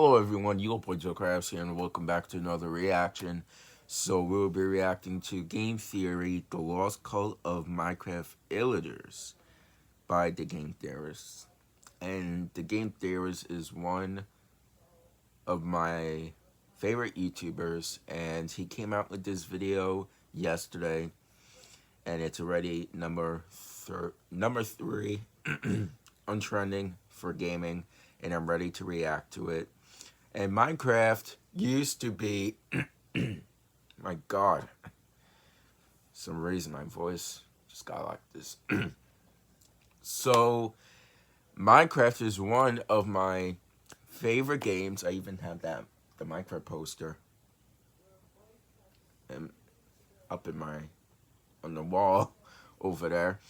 Hello everyone, your boy DylCraftZ here, and welcome back to another reaction. So we'll be reacting to Game Theory, The Lost Cult of Minecraft Illagers by the Game Theorist. And the Game Theorist is one of my favorite YouTubers, and he came out with this video yesterday, and it's already number 3 on trending for gaming, and I'm ready to react to it. And Minecraft used to be, my God, some reason my voice just got like this. So, Minecraft is one of my favorite games. I even have the Minecraft poster up on the wall over there.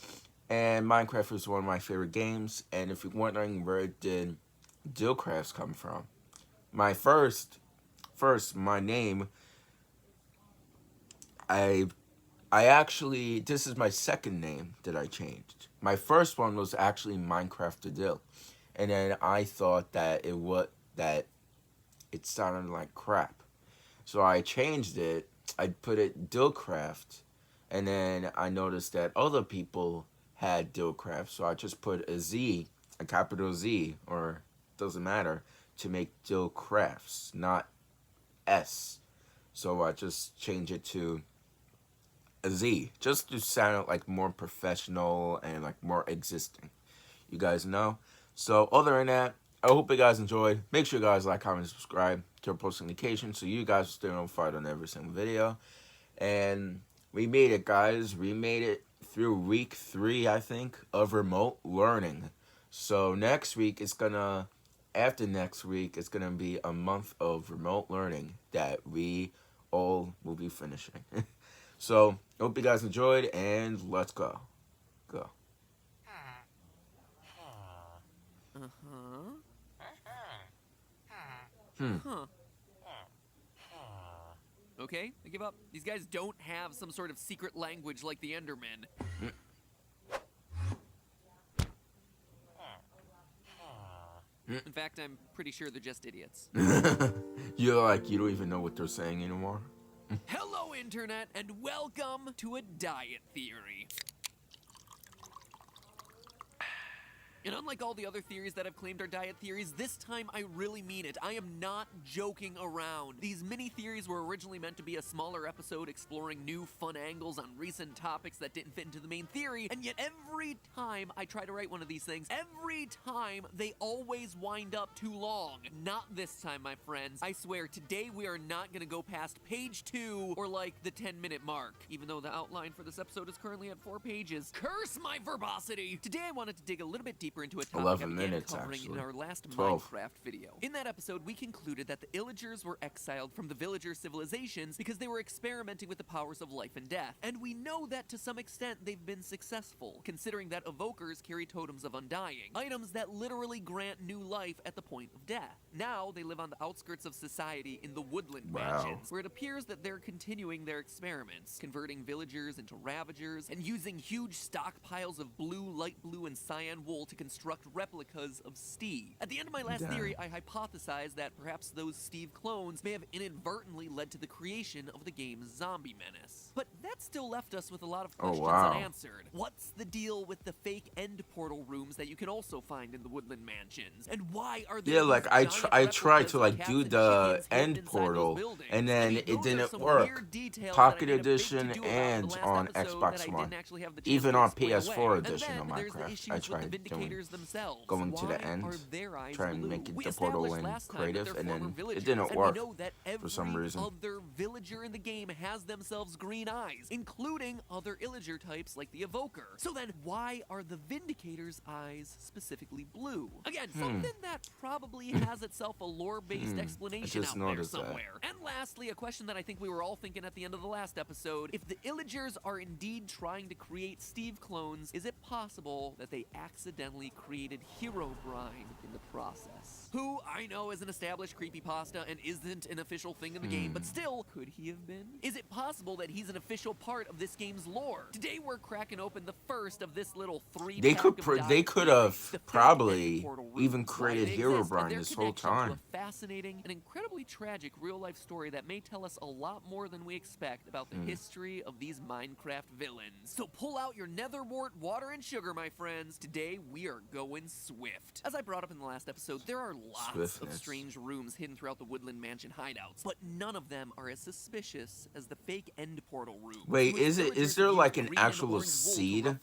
And Minecraft is one of my favorite games. And if you're wondering where did DylCraftZ come from, my my name, I actually, this is my second name that I changed. My first one was actually Minecraft and then I thought that it sounded like crap, so I changed it. I put it DylCraftZ, and then I noticed that other people had DylCraftZ, so I just put a Z, a capital Z, or doesn't matter, to make DylCraftZ, not S. So I just changed it to a Z, just to sound like more professional and like more existing. You guys know? So other than that, I hope you guys enjoyed. Make sure you guys like, comment, subscribe, turn post notifications so you guys will stay notified on every single video. And we made it, guys. We made it through week 3, I think, of remote learning. So next week after next week, it's gonna be a month of remote learning that we all will be finishing. So, hope you guys enjoyed, and let's go. Go. Okay, I give up. These guys don't have some sort of secret language like the Endermen. In fact, I'm pretty sure they're just idiots. You don't even know what they're saying anymore. Hello, Internet, and welcome to a diet theory. And unlike all the other theories that I've claimed are diet theories, this time I really mean it. I am not joking around. These mini theories were originally meant to be a smaller episode exploring new fun angles on recent topics that didn't fit into the main theory, and yet every time I try to write one of these things, every time they always wind up too long. Not this time, my friends. I swear, today we are not gonna go past page 2 or like the 10-minute mark, even though the outline for this episode is currently at 4 pages. Curse my verbosity! Today I wanted to dig a little bit deeper into a topic 11 I began minutes, covering actually. in our last 12. Minecraft video. In that episode, we concluded that the Illagers were exiled from the villager civilizations because they were experimenting with the powers of life and death. And we know that to some extent they've been successful, considering that evokers carry totems of undying, items that literally grant new life at the point of death. Now they live on the outskirts of society in the woodland mansions, where it appears that they're continuing their experiments, converting villagers into ravagers, and using huge stockpiles of blue, light blue, and cyan wool to construct replicas of Steve. At the end of my last theory, I hypothesized that perhaps those Steve clones may have inadvertently led to the creation of the game's zombie menace. But that still left us with a lot of questions unanswered. What's the deal with the fake end portal rooms that you can also find in the woodland mansions? And why are there I tried to like do the end portal, and then it didn't work. Pocket Edition and on Xbox One. Even on PS4 edition of Minecraft, I tried going to the end, trying to make it the portal in creative, and then it didn't work for some reason. Other villager in the game has themselves green eyes, including other illager types like the evoker. So then why are the Vindicator's eyes specifically blue? Again, something that probably has itself a lore-based explanation out there somewhere. And lastly, a question that I think we were all thinking at the end of the last episode: if the Illagers are indeed trying to create Steve clones, is it possible that they accidentally inadvertently created Herobrine in the process. Who I know is an established creepypasta and isn't an official thing in the game, but still, could he have been? Is it possible that he's an official part of this game's lore? Today we're cracking open the first of this little They three-pack they could have probably even created Herobrine Herobrine this whole To time. a fascinating and incredibly tragic real-life story that may tell us a lot more than we expect about the history of these Minecraft villains. So pull out your netherwort, water, and sugar, my friends. Today we are going swift. As I brought up in the last episode, there are lots of strange rooms hidden throughout the Woodland Mansion hideouts, but none of them are as suspicious as the fake end portal room. Wait, is there like an actual seed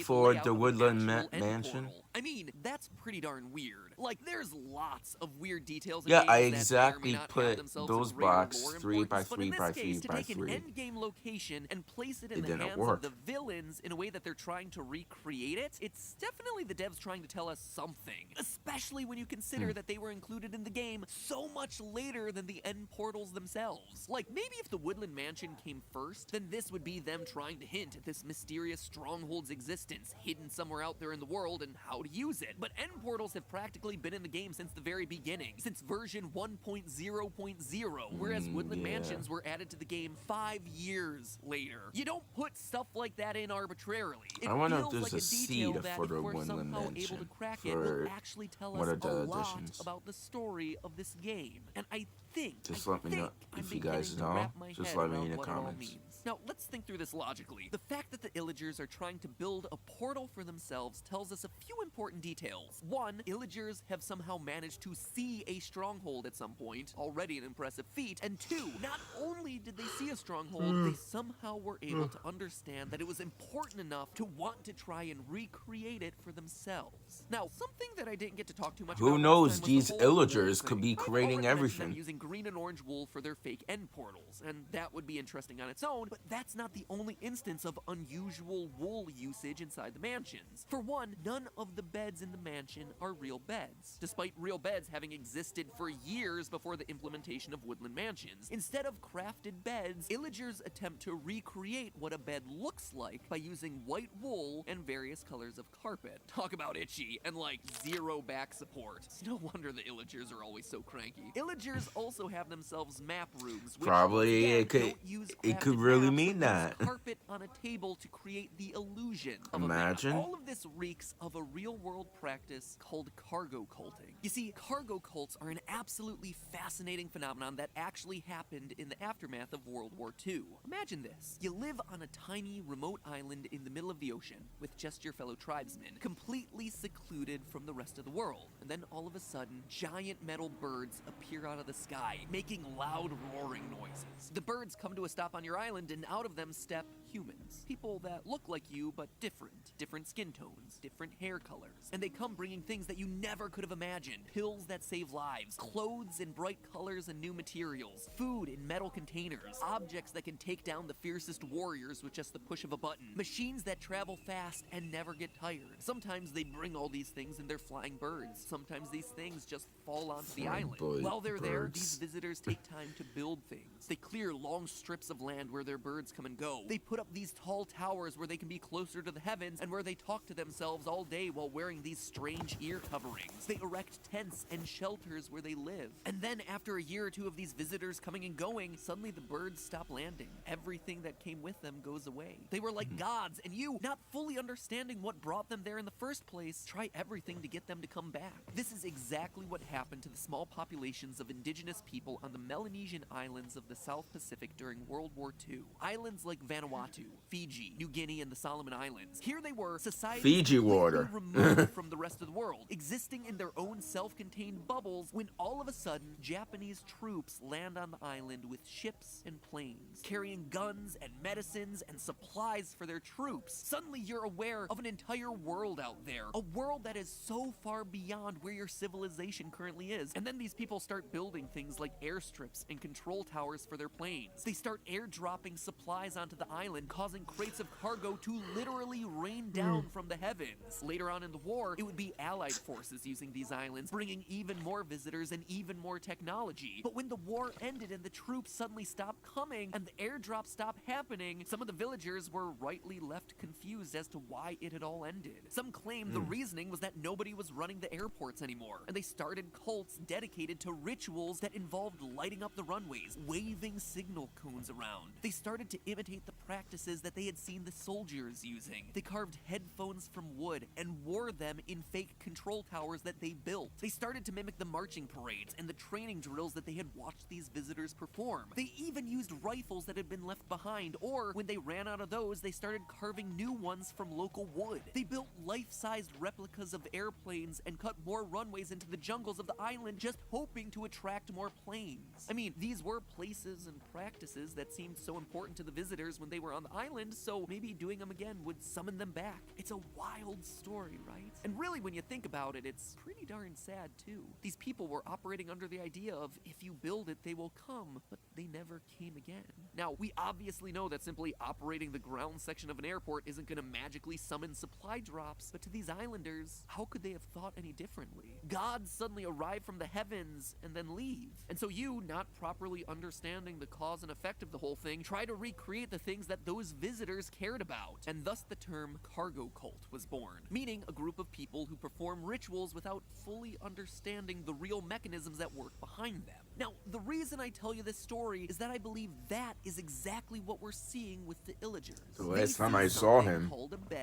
for the Woodland Mansion? I mean, that's pretty darn weird. Like, there's lots of weird details. Yeah, I exactly put those blocks 3 by 3 by 3 by 3. To take an end game location and place it in the hands of the villains in a way that they're trying to recreate it, it's definitely the devs trying to tell us something. Especially when you consider that they were included in the game so much later than the end portals themselves. Like, maybe if the Woodland Mansion came first, then this would be them trying to hint at this mysterious stronghold's existence hidden somewhere out there in the world and how to use it. But end portals have practically been in the game since the very beginning, since version 1.0.0, whereas Woodland Mansions were added to the game 5 years later. You don't put stuff like that in arbitrarily. I wonder if there's a seed for the Woodland Mansion able to crack for it will actually tell one us of the a lot editions. about the story of this game. And I think Just let me know if you guys know. Just let me know in the comments. Now, let's think through this logically. The fact that the Illagers are trying to build a portal for themselves tells us a few important details. One, Illagers have somehow managed to see a stronghold at some point, already an impressive feat. And two, not only did they see a stronghold, they somehow were able to understand that it was important enough to want to try and recreate it for themselves. Now, something that I didn't get to talk too much about. Who knows? The These whole Illagers wool could be thing. I've creating already mentioned everything. them using green and orange wool for their fake end portals, and that would be interesting on its own, but that's not the only instance of unusual wool usage inside the mansions. For one, none of the beds in the mansion are real beds, despite real beds having existed for years before the implementation of Woodland Mansions. Instead of crafted beds, Illagers attempt to recreate what a bed looks like by using white wool and various colors of carpet. Talk about itchy and like zero back support. It's no wonder the Illagers are always so cranky. Illagers also have themselves map rooms, which Probably again, it could don't use it could crafted really maps, mean but that. use carpet on a table to create the illusion of Imagine. a map. All of this reeks of a real-world practice called cargo culting. You see, cargo cults are an absolutely fascinating phenomenon that actually happened in the aftermath of World War II. Imagine this. You live on a tiny, remote island in the middle of the ocean with just your fellow tribesmen, completely secluded from the rest of the world. And then all of a sudden, giant metal birds appear out of the sky, making loud roaring noises. The birds come to a stop on your island, and out of them step humans. People that look like you, but different. Different skin tones, different hair colors. And they come bringing things that you never could have imagined. Pills that save lives, clothes in bright colors and new materials, food in metal containers, objects that can take down the fiercest warriors with just the push of a button, machines that travel fast and never get tired. Sometimes they bring all these things in their flying birds. Sometimes these things just fall onto the island. While they're there, these visitors take time to build things. They clear long strips of land where their birds come and go. They put up these tall towers where they can be closer to the heavens and where they talk to themselves all day while wearing these strange ear coverings. They erect tents and shelters where they live. And then after a year or two of these visitors coming and going, suddenly the birds stop landing. Everything that came with them goes away. They were like gods, and you, not fully understanding what brought them there in the first place, try everything to get them to come back. This is exactly what happened to the small populations of indigenous people on the Melanesian islands of the South Pacific during World War II. Islands like Vanuatu, Fiji, New Guinea, and the Solomon Islands. Here they were, societies Fiji water. removed from the rest of the world, existing in their own self-contained bubbles, when all of a sudden, Japanese troops land on the island with ships and planes, carrying guns and medicines and supplies for their troops. Suddenly you're aware of an entire world out there, a world that is so far beyond where your civilization currently is. And then these people start building things like airstrips and control towers for their planes. They start airdropping supplies onto the island and causing crates of cargo to literally rain down from the heavens. Later on in the war, it would be Allied forces using these islands, bringing even more visitors and even more technology. But when the war ended and the troops suddenly stopped coming and the airdrops stopped happening, some of the villagers were rightly left confused as to why it had all ended. Some claim the reasoning was that nobody was running the airports anymore, and they started cults dedicated to rituals that involved lighting up the runways, waving signal cones around. They started to imitate the practices that they had seen the soldiers using. They carved headphones from wood and wore them in fake control towers that they built. They started to mimic the marching parades and the training drills that they had watched these visitors perform. They even used rifles that had been left behind, or when they ran out of those, they started carving new ones from local wood. They built life-sized replicas of airplanes and cut more runways into the jungles of the island, just hoping to attract more planes. I mean, these were places and practices that seemed so important to the visitors when they were on the island, so maybe doing them again would summon them back. It's a wild story, right? And really, when you think about it, it's pretty darn sad too. These people were operating under the idea of, if you build it, they will come, but they never came again. Now, we obviously know that simply operating the ground section of an airport isn't going to magically summon supply drops, but to these islanders, how could they have thought any differently? Gods suddenly arrive from the heavens and then leave. And so you, not properly understanding the cause and effect of the whole thing, try to recreate the things that those visitors cared about. And thus the term cargo cult was born, meaning a group of people who perform rituals without fully understanding the real mechanisms that work behind them. Now, the reason I tell you this story is that I believe that is exactly what we're seeing with the Illagers. The last time I saw him,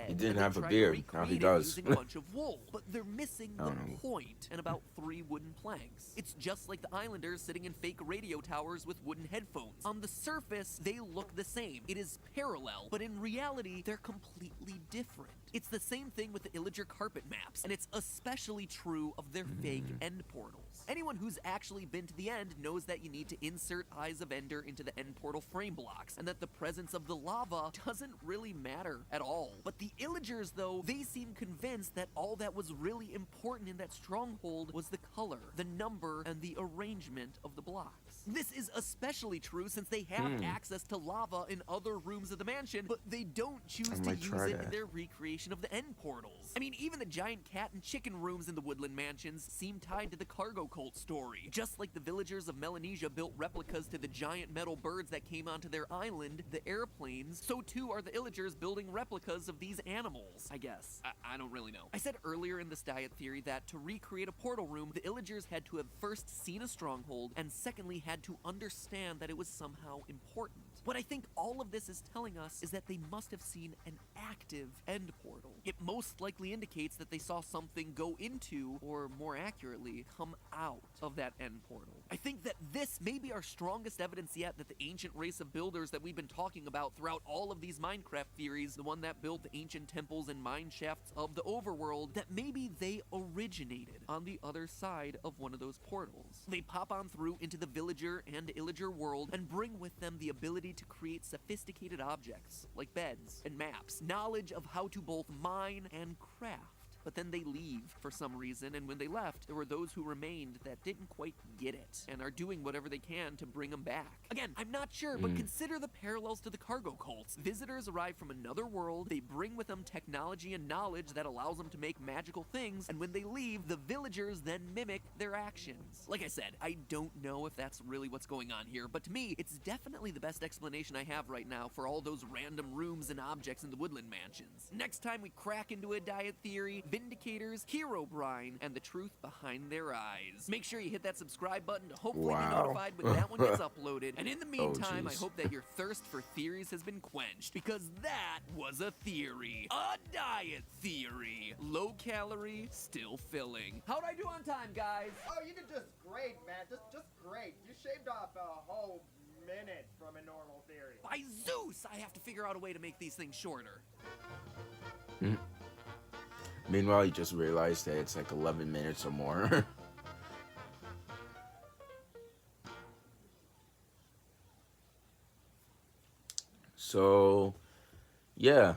he didn't have a beard. Now he does. Using a bunch of wool, but they're missing the point and about 3 wooden planks. It's just like the islanders sitting in fake radio towers with wooden headphones. On the surface, they look the same. It is parallel, but in reality, they're completely different. It's the same thing with the Illager carpet maps, and it's especially true of their fake end portals. Anyone who's actually been to the end knows that you need to insert Eyes of Ender into the end portal frame blocks, and that the presence of the lava doesn't really matter at all. But the Illagers, though, they seem convinced that all that was really important in that stronghold was the color, the number, and the arrangement of the blocks. This is especially true since they have access to lava in other rooms of the mansion, but they don't choose to use it in their recreation of the end portals. I mean, even the giant cat and chicken rooms in the woodland mansions seem tied to the cargo cult story. Just like the villagers of Melanesia built replicas to the giant metal birds that came onto their island, the airplanes, so too are the Illagers building replicas of these animals, I guess. I don't really know. I said earlier in this diet theory that to recreate a portal room, the Illagers had to have first seen a stronghold, and secondly had to understand that it was somehow important. What I think all of this is telling us is that they must have seen an active end portal. It most likely indicates that they saw something go into, or more accurately, come out of that end portal. I think that this may be our strongest evidence yet that the ancient race of builders that we've been talking about throughout all of these Minecraft theories, the one that built the ancient temples and mine shafts of the overworld, that maybe they originated on the other side of one of those portals. They pop on through into the villager and illager world and bring with them the ability to create sophisticated objects like beds and maps, knowledge of how to both mine and craft. But then they leave for some reason, and when they left, there were those who remained that didn't quite get it, and are doing whatever they can to bring them back. Again, I'm not sure, but consider the parallels to the cargo cults. Visitors arrive from another world, they bring with them technology and knowledge that allows them to make magical things, and when they leave, the villagers then mimic their actions. Like I said, I don't know if that's really what's going on here, but to me, it's definitely the best explanation I have right now for all those random rooms and objects in the woodland mansions. Next time we crack into a diet theory, Vindicators, Herobrine, and the truth behind their eyes. Make sure you hit that subscribe button to hopefully be notified when that one gets uploaded. And in the meantime, I hope that your thirst for theories has been quenched, because that was a theory. A diet theory. Low calorie, still filling. How'd I do on time, guys? Oh, you did just great, man. Just great. You shaved off a whole minute from a normal theory. By Zeus, I have to figure out a way to make these things shorter. Meanwhile, you just realized that it's like 11 minutes or more. So, yeah.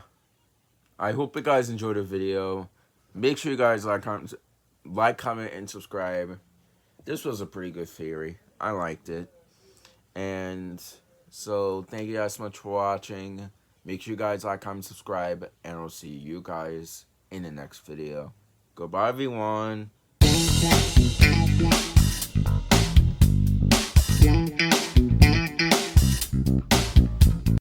I hope you guys enjoyed the video. Make sure you guys like, comment, and subscribe. This was a pretty good theory. I liked it. And so, thank you guys so much for watching. Make sure you guys like, comment, subscribe, and I'll see you guys in the next video. Goodbye, everyone.